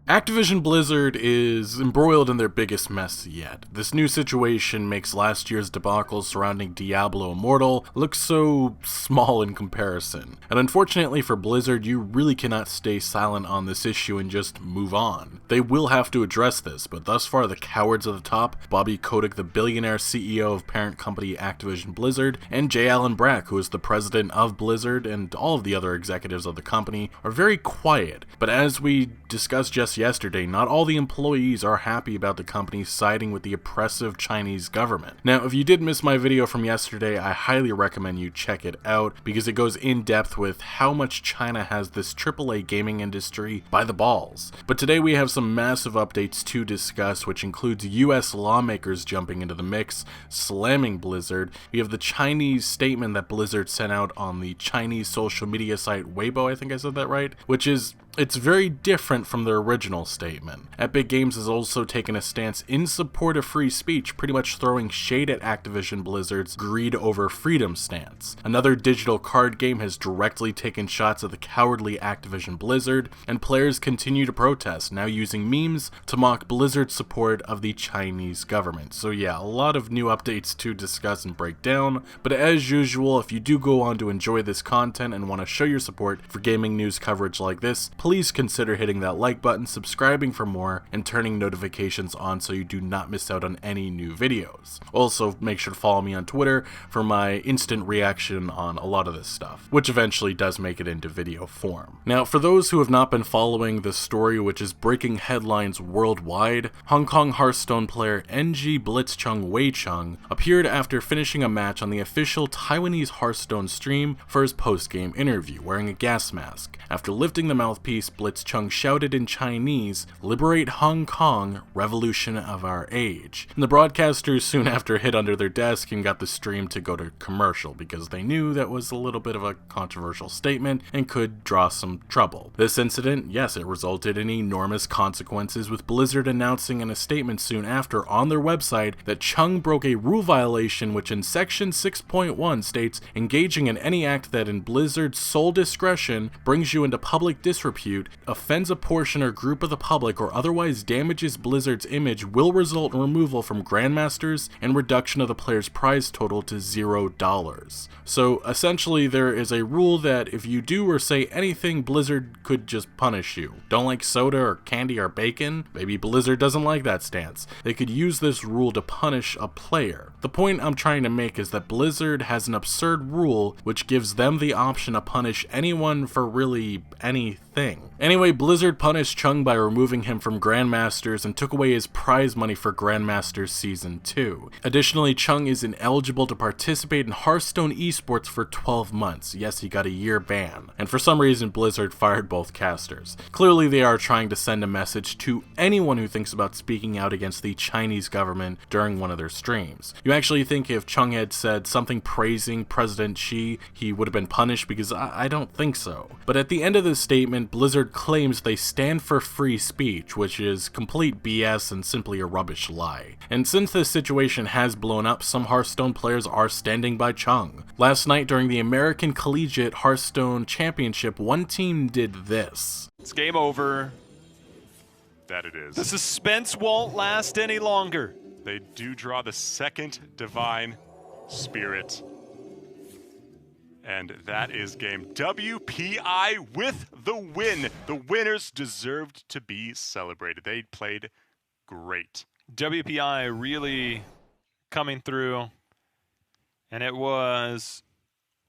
Activision Blizzard is embroiled in their biggest mess yet. This new situation makes last year's debacle surrounding Diablo Immortal look so small in comparison. And unfortunately for Blizzard, you really cannot stay silent on this issue and just move on. They will have to address this, but thus far the cowards at the top, Bobby Kotick, the billionaire CEO of parent company Activision Blizzard, and J. Allen Brack, who is the president of Blizzard, and all of the other executives of the company, are very quiet. But as we discussed just yesterday, not all the employees are happy about the company siding with the oppressive Chinese government. Now, if you did miss my video from yesterday, I highly recommend you check it out because it goes in depth with how much China has this AAA gaming industry by the balls. But today we have some massive updates to discuss, which includes US lawmakers jumping into the mix, slamming Blizzard. We have the Chinese statement that Blizzard sent out on the Chinese social media site Weibo, I think I said that right, which is it's very different from their original statement. Epic Games has also taken a stance in support of free speech, pretty much throwing shade at Activision Blizzard's greed over freedom stance. Another digital card game has directly taken shots at the cowardly Activision Blizzard, and players continue to protest, now using memes to mock Blizzard's support of the Chinese government. So yeah, a lot of new updates to discuss and break down, but as usual, if you do go on to enjoy this content and want to show your support for gaming news coverage like this, please consider hitting that like button, subscribing for more, and turning notifications on so you do not miss out on any new videos. Also, make sure to follow me on Twitter for my instant reaction on a lot of this stuff, which eventually does make it into video form. Now, for those who have not been following this story, which is breaking headlines worldwide, Hong Kong Hearthstone player NG Blitzchung Weichung appeared after finishing a match on the official Taiwanese Hearthstone stream for his post-game interview, wearing a gas mask. After lifting the mouthpiece, Blitzchung shouted in Chinese, "Liberate Hong Kong, revolution of our age." And the broadcasters soon after hid under their desk and got the stream to go to commercial because they knew that was a little bit of a controversial statement and could draw some trouble. This incident, yes, it resulted in enormous consequences, with Blizzard announcing in a statement soon after on their website that Chung broke a rule violation which in section 6.1 states, engaging in any act that in Blizzard's sole discretion brings you into public disrepute, offends a portion or group of the public, or otherwise damages Blizzard's image will result in removal from Grandmasters and reduction of the player's prize total to $0. So essentially there is a rule that if you do or say anything, Blizzard could just punish you. Don't like soda or candy or bacon? Maybe Blizzard doesn't like that stance. They could use this rule to punish a player. The point I'm trying to make is that Blizzard has an absurd rule which gives them the option to punish anyone for really anything. Anyway, Blizzard punished Chung by removing him from Grandmasters and took away his prize money for Grandmasters Season 2. Additionally, Chung is ineligible to participate in Hearthstone esports for 12 months. Yes, he got a year ban. And for some reason, Blizzard fired both casters. Clearly, they are trying to send a message to anyone who thinks about speaking out against the Chinese government during one of their streams. You actually think if Chung had said something praising President Xi, he would have been punished? Because I don't think so. But at the end of this statement, Blizzard claims they stand for free speech, which is complete BS and simply a rubbish lie. And since this situation has blown up, some Hearthstone players are standing by Chung. Last night during the American Collegiate Hearthstone Championship, one team did this. It's game over. That it is. The suspense won't last any longer. They do draw the second Divine Spirit. And that is game. WPI with the win. The winners deserved to be celebrated. They played great. WPI really coming through. And it was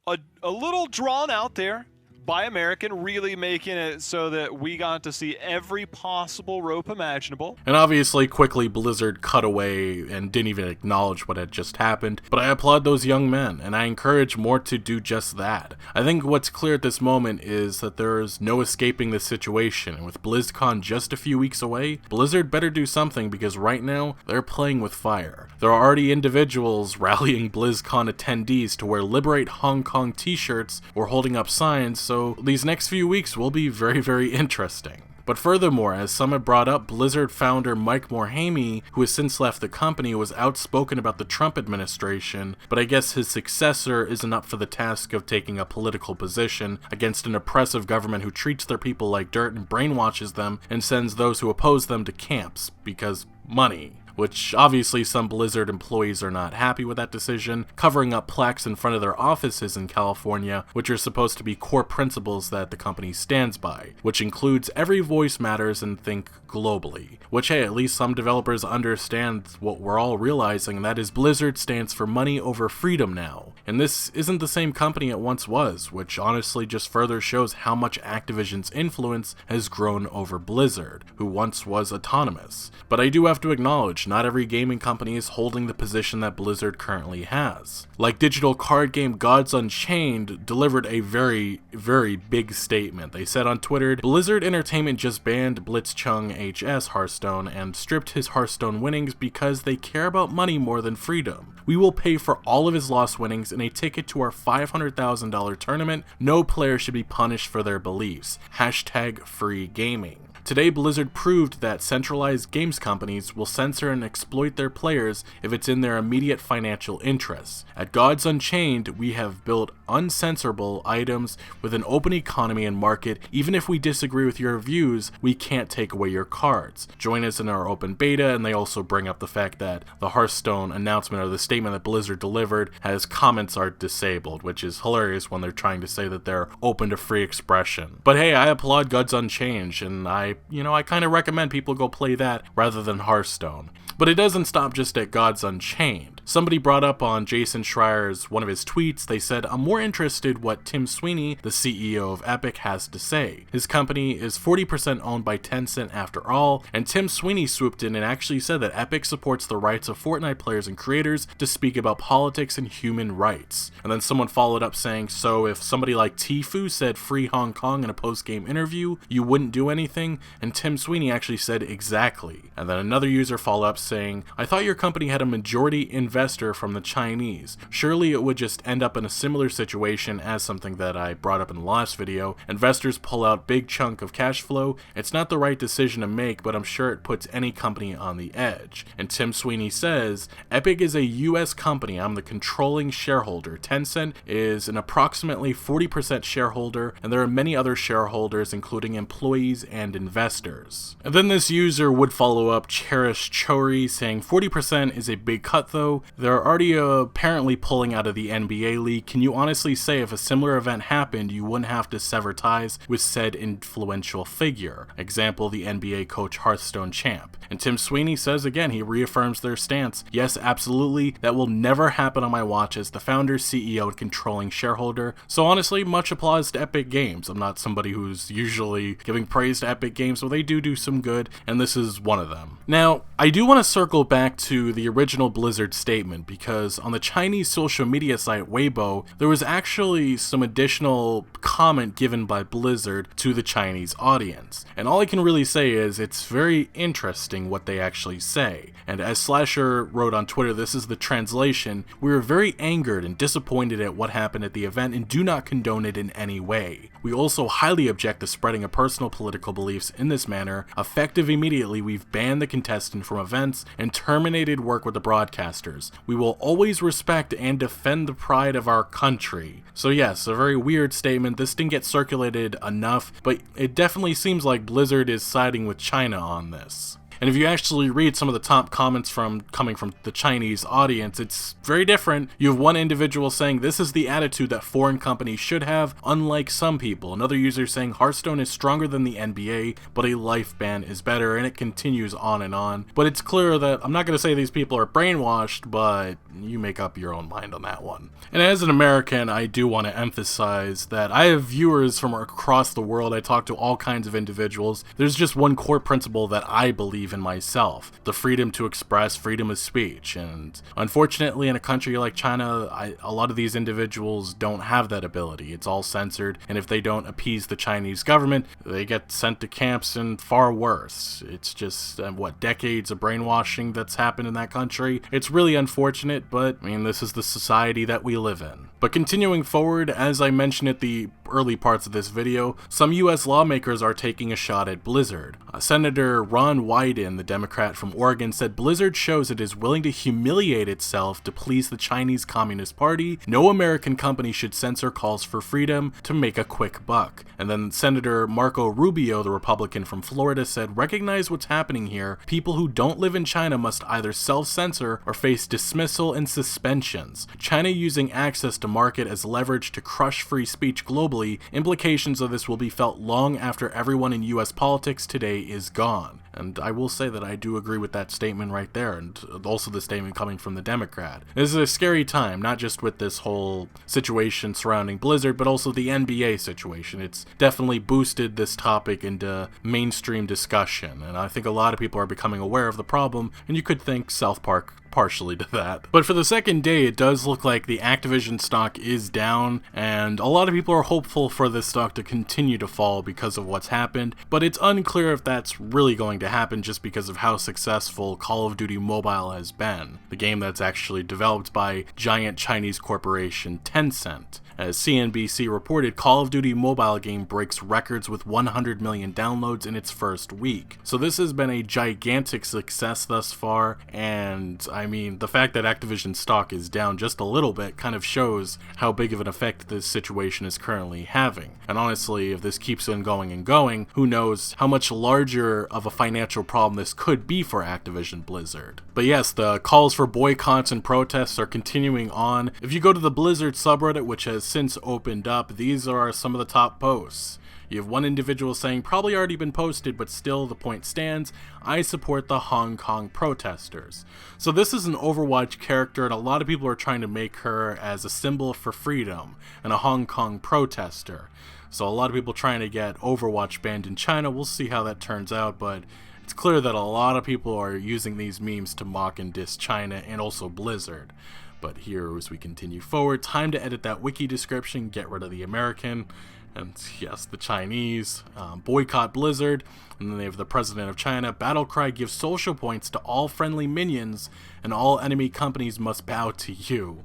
a little drawn out there by American, really making it so that we got to see every possible rope imaginable. And obviously, quickly Blizzard cut away and didn't even acknowledge what had just happened, but I applaud those young men, and I encourage more to do just that. I think what's clear at this moment is that there is no escaping this situation, and with BlizzCon just a few weeks away, Blizzard better do something because right now, they're playing with fire. There are already individuals rallying BlizzCon attendees to wear Liberate Hong Kong t-shirts or holding up signs, so these next few weeks will be very, very interesting. But furthermore, as some have brought up, Blizzard founder Mike Morhaime, who has since left the company, was outspoken about the Trump administration, but I guess his successor isn't up for the task of taking a political position against an oppressive government who treats their people like dirt and brainwashes them and sends those who oppose them to camps, because money. Which obviously some Blizzard employees are not happy with that decision, covering up plaques in front of their offices in California, which are supposed to be core principles that the company stands by, which includes every voice matters and think globally. Which, hey, at least some developers understand what we're all realizing, and that is Blizzard stands for money over freedom now. And this isn't the same company it once was, which honestly just further shows how much Activision's influence has grown over Blizzard, who once was autonomous. But I do have to acknowledge, not every gaming company is holding the position that Blizzard currently has. Like digital card game Gods Unchained delivered a very, very big statement. They said on Twitter, Blizzard Entertainment just banned Blitzchung HS Hearthstone and stripped his Hearthstone winnings because they care about money more than freedom. We will pay for all of his lost winnings and a ticket to our $500,000 tournament. No player should be punished for their beliefs. #FreeGaming. Today, Blizzard proved that centralized games companies will censor and exploit their players if it's in their immediate financial interests. At Gods Unchained, we have built uncensorable items with an open economy and market. Even if we disagree with your views, we can't take away your cards. Join us in our open beta, and they also bring up the fact that the Hearthstone announcement or the statement that Blizzard delivered has comments are disabled, which is hilarious when they're trying to say that they're open to free expression. But hey, I applaud Gods Unchained, and I kind of recommend people go play that rather than Hearthstone. But it doesn't stop just at Gods Unchained. Somebody brought up on Jason Schreier's one of his tweets, they said, I'm more interested what Tim Sweeney, the CEO of Epic, has to say. His company is 40% owned by Tencent after all, and Tim Sweeney swooped in and actually said that Epic supports the rights of Fortnite players and creators to speak about politics and human rights. And then someone followed up saying, so if somebody like Tfue said free Hong Kong in a post-game interview, you wouldn't do anything? And Tim Sweeney actually said exactly. And then another user followed up saying, I thought your company had a majority investor from the Chinese. Surely it would just end up in a similar situation as something that I brought up in the last video. Investors pull out big chunk of cash flow. It's not the right decision to make, but I'm sure it puts any company on the edge. And Tim Sweeney says, Epic is a US company. I'm the controlling shareholder. Tencent is an approximately 40% shareholder, and there are many other shareholders, including employees and investors. And then this user would follow up, Cherish Chori, saying 40% is a big cut though. They're already apparently pulling out of the NBA league. Can you honestly say if a similar event happened, you wouldn't have to sever ties with said influential figure? Example, the NBA coach Hearthstone champ. And Tim Sweeney says again, he reaffirms their stance. Yes, absolutely, that will never happen on my watch as the founder, CEO, and controlling shareholder. So honestly, much applause to Epic Games. I'm not somebody who's usually giving praise to Epic Games, but they do some good, and this is one of them. Now, I do want to circle back to the original Blizzard statement, because on the Chinese social media site Weibo, there was actually some additional comment given by Blizzard to the Chinese audience. And all I can really say is it's very interesting what they actually say. And as Slasher wrote on Twitter, this is the translation, we are very angered and disappointed at what happened at the event and do not condone it in any way. We also highly object to spreading of personal political beliefs in this manner. Effective immediately, we've banned the contestant from events and terminated work with the broadcasters. We will always respect and defend the pride of our country. So yes, a very weird statement. This didn't get circulated enough, but it definitely seems like Blizzard is siding with China on this. And if you actually read some of the top comments coming from the Chinese audience, it's very different. You have one individual saying this is the attitude that foreign companies should have, unlike some people. Another user saying Hearthstone is stronger than the NBA, but a life ban is better, and it continues on and on. But it's clear that I'm not going to say these people are brainwashed, but you make up your own mind on that one. And as an American, I do want to emphasize that I have viewers from across the world. I talk to all kinds of individuals. There's just one core principle that I believe even myself. The freedom to express, freedom of speech. And unfortunately, in a country like China, a lot of these individuals don't have that ability. It's all censored, and if they don't appease the Chinese government, they get sent to camps and far worse. It's just, decades of brainwashing that's happened in that country. It's really unfortunate, but I mean, this is the society that we live in. But continuing forward, as I mentioned at the early parts of this video, some US lawmakers are taking a shot at Blizzard. Senator Ron Wyden, the Democrat from Oregon, said Blizzard shows it is willing to humiliate itself to please the Chinese Communist Party. No American company should censor calls for freedom to make a quick buck. And then Senator Marco Rubio, the Republican from Florida, said, recognize what's happening here. People who don't live in China must either self-censor or face dismissal and suspensions. China using access to market as leverage to crush free speech globally. Implications of this will be felt long after everyone in US politics today is gone. And I will say that I do agree with that statement right there, and also the statement coming from the Democrat. This is a scary time, not just with this whole situation surrounding Blizzard, but also the NBA situation. It's definitely boosted this topic into mainstream discussion, and I think a lot of people are becoming aware of the problem, and you could thank South Park partially to that. But for the second day, it does look like the Activision stock is down, and a lot of people are hopeful for this stock to continue to fall because of what's happened, but it's unclear if that's really going to happen just because of how successful Call of Duty Mobile has been, the game that's actually developed by giant Chinese corporation Tencent. As CNBC reported, Call of Duty mobile game breaks records with 100 million downloads in its first week. So this has been a gigantic success thus far, and I mean, the fact that Activision stock is down just a little bit kind of shows how big of an effect this situation is currently having. And honestly, if this keeps on going and going, who knows how much larger of a financial problem this could be for Activision Blizzard. But yes, the calls for boycotts and protests are continuing on. If you go to the Blizzard subreddit, which has since opened up, these are some of the top posts. You have one individual saying, probably already been posted, but still the point stands, I support the Hong Kong protesters. So this is an Overwatch character, and a lot of people are trying to make her as a symbol for freedom and a Hong Kong protester. So a lot of people trying to get Overwatch banned in China. We'll see how that turns out, but it's clear that a lot of people are using these memes to mock and diss China and also Blizzard. But here, as we continue forward, time to edit that wiki description, get rid of the American, and yes, the Chinese, boycott Blizzard, and then they have the president of China. Battlecry gives social points to all friendly minions, and all enemy companies must bow to you.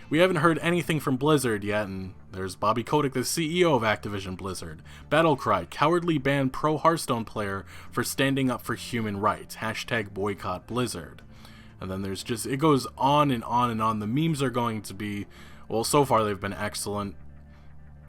We haven't heard anything from Blizzard yet, and there's Bobby Kotick, the CEO of Activision Blizzard. Battlecry, cowardly ban pro Hearthstone player for standing up for human rights. Hashtag boycott Blizzard. And then there's just, it goes on and on and on. The memes are going to be, well, so far they've been excellent.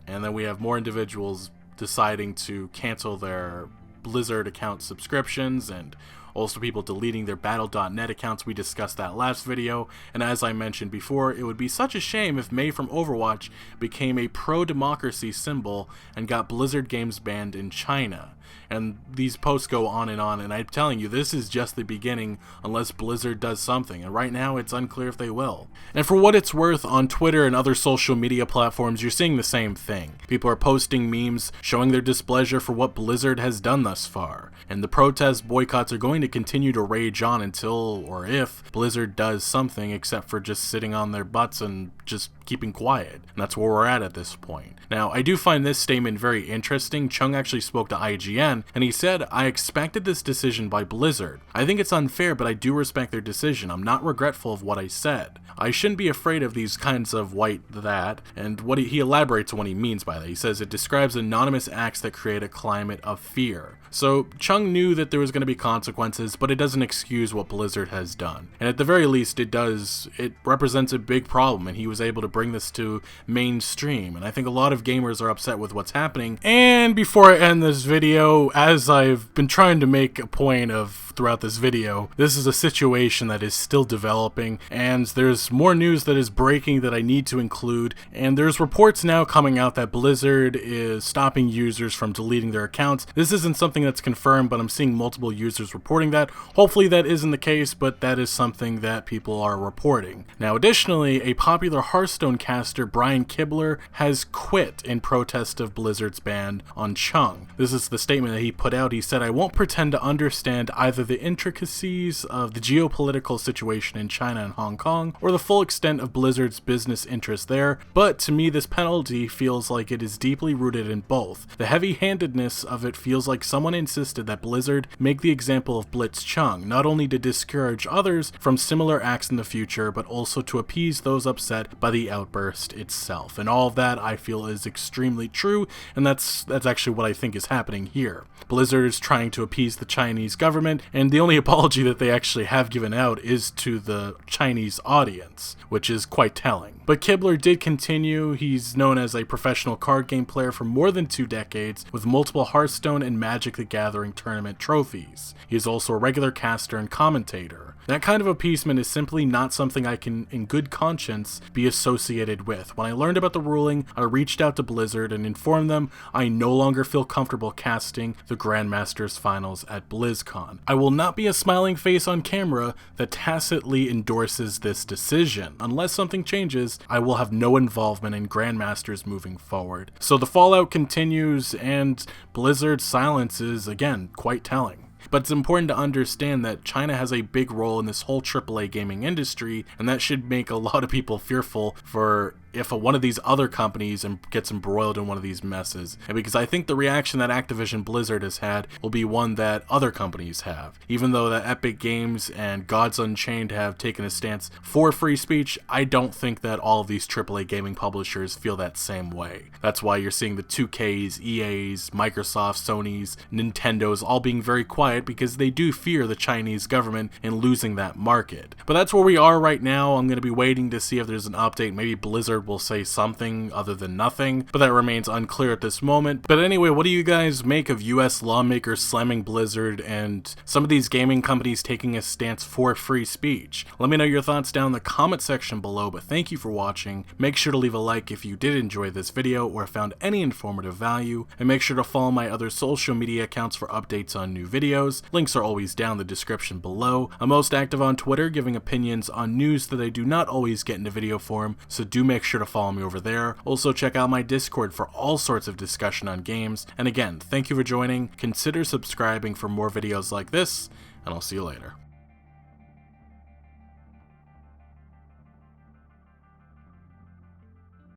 And then we have more individuals deciding to cancel their Blizzard account subscriptions, and also people deleting their Battle.net accounts. We discussed that last video, and as I mentioned before, it would be such a shame if Mei from Overwatch became a pro-democracy symbol and got Blizzard games banned in China. And these posts go on, and I'm telling you, this is just the beginning unless Blizzard does something, and right now it's unclear if they will. And for what it's worth, on Twitter and other social media platforms, you're seeing the same thing. People are posting memes showing their displeasure for what Blizzard has done thus far, and the protest boycotts are going to continue to rage on until, or if, Blizzard does something except for just sitting on their butts and just keeping quiet. And that's where we're at this point. Now, I do find this statement very interesting. Chung actually spoke to IGN, and he said, I expected this decision by Blizzard. I think it's unfair, but I do respect their decision. I'm not regretful of what I said. I shouldn't be afraid of these kinds of that, and what he elaborates on what he means by that. He says it describes anonymous acts that create a climate of fear. So Chung knew that there was going to be consequences, but it doesn't excuse what Blizzard has done. And at the very least, it represents a big problem, and he was able to bring this to mainstream. And I think a lot of gamers are upset with what's happening. And before I end this video, as I've been trying to make a point of throughout this video, this is a situation that is still developing, and there's more news that is breaking that I need to include, and there's reports now coming out that Blizzard is stopping users from deleting their accounts. This isn't something that's confirmed, but I'm seeing multiple users reporting that. Hopefully that isn't the case, but that is something that people are reporting. Now, additionally, a popular Hearthstone caster, Brian Kibler, has quit in protest of Blizzard's ban on Chung. This is the statement that he put out. He said, I won't pretend to understand either the intricacies of the geopolitical situation in China and Hong Kong, or the full extent of Blizzard's business interests there, but to me this penalty feels like it is deeply rooted in both. The heavy-handedness of it feels like someone insisted that Blizzard make the example of Blitzchung, not only to discourage others from similar acts in the future, but also to appease those upset by the outburst itself. And all of that I feel is extremely true, and that's actually what I think is happening here. Blizzard is trying to appease the Chinese government, and the only apology that they actually have given out is to the Chinese audience, which is quite telling. But Kibler did continue. He's known as a professional card game player for more than 2 decades, with multiple Hearthstone and Magic the Gathering tournament trophies. He is also a regular caster and commentator. That kind of appeasement is simply not something I can, in good conscience, be associated with. When I learned about the ruling, I reached out to Blizzard and informed them I no longer feel comfortable casting the Grandmasters Finals at BlizzCon. I will not be a smiling face on camera that tacitly endorses this decision. Unless something changes, I will have no involvement in Grandmasters moving forward. So the fallout continues, and Blizzard's silence is, again, quite telling. But it's important to understand that China has a big role in this whole AAA gaming industry, and that should make a lot of people fearful for if one of these other companies gets embroiled in one of these messes. And because I think the reaction that Activision Blizzard has had will be one that other companies have. Even though that Epic Games and Gods Unchained have taken a stance for free speech, I don't think that all of these AAA gaming publishers feel that same way. That's why you're seeing the 2Ks, EAs, Microsoft, Sony's, Nintendo's all being very quiet, because they do fear the Chinese government and losing that market. But that's where we are right now. I'm going to be waiting to see if there's an update. Maybe Blizzard will say something other than nothing, but that remains unclear at this moment. But anyway, what do you guys make of US lawmakers slamming Blizzard and some of these gaming companies taking a stance for free speech? Let me know your thoughts down in the comment section below, but thank you for watching. Make sure to leave a like if you did enjoy this video or found any informative value, and make sure to follow my other social media accounts for updates on new videos. Links are always down in the description below. I'm most active on Twitter, giving opinions on news that I do not always get into video form, so do make sure to follow me over there. Also check out my Discord for all sorts of discussion on games. And again, thank you for joining. Consider subscribing for more videos like this, and I'll see you later.